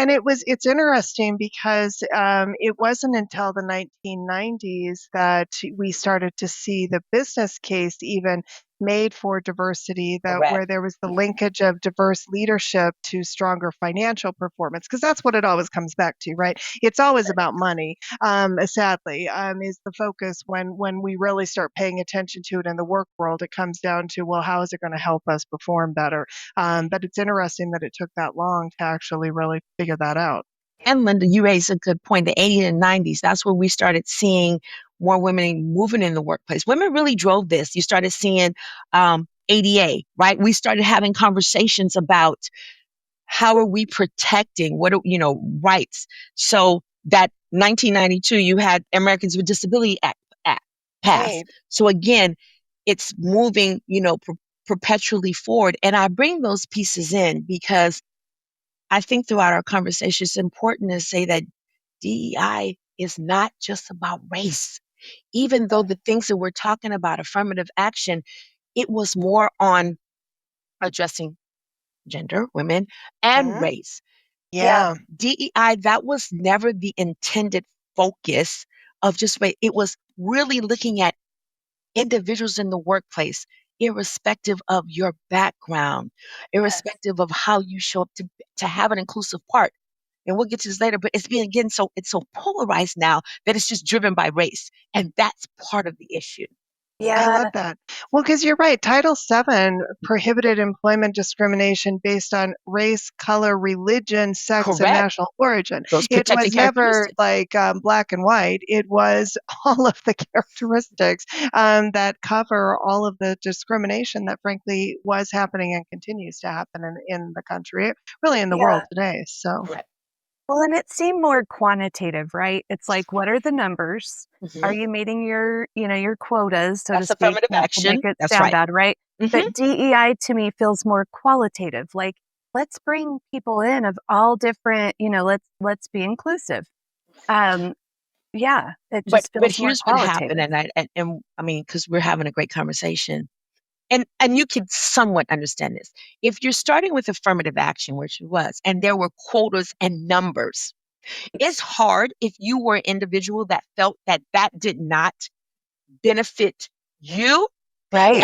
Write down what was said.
And it's interesting because it wasn't until the 1990s that we started to see the business case even made for diversity, that Correct. where there was the linkage of diverse leadership to stronger financial performance, because that's what it always comes back to, right? It's always about money. Sadly, is the focus when we really start paying attention to it in the work world. It comes down to, well, how is it going to help us perform better? But it's interesting that it took that long to actually really figure that out. And Linda, you raised a good point. The 80s and 90s, that's where we started seeing more women moving in the workplace. Women really drove this. You started seeing ADA, right? We started having conversations about how are we protecting rights. So that 1992, you had Americans with Disability Act passed. Right. So again, it's moving, perpetually forward. And I bring those pieces in because I think throughout our conversation, it's important to say that DEI is not just about race. Even though the things that we're talking about, affirmative action, it was more on addressing gender, women, and Mhm. race. Yeah, Yeah. DEI, that was never the intended focus of just race. It was really looking at individuals in the workplace, irrespective of your background, irrespective of how you show up to have an inclusive part. And we'll get to this later, but it's being again it's so polarized now that it's just driven by race. And that's part of the issue. I Yeah. love that. Well, because you're right. Title VII prohibited employment discrimination based on race, color, religion, sex, and Correct. national origin. Those It protected was never characteristics. like black and white. It was all of the characteristics that cover all of the discrimination that, frankly, was happening and continues to happen in the country, really in the Yeah. world today. So, Correct. Well, and it seemed more quantitative, right? It's like, what are the numbers? Are Mhm. you meeting your quotas, so to That's speak, affirmative not to make action. it That's sound right. bad, right? Hmm. But DEI to me feels more qualitative. Like, let's bring people in of all different, let's be inclusive. Um, yeah, it But just feels more here's what happened, qualitative. and I mean, because we're having a great conversation, and you can somewhat understand this. If you're starting with affirmative action, which it was, and there were quotas and numbers, it's hard if you were an individual that felt that did not benefit you Right. and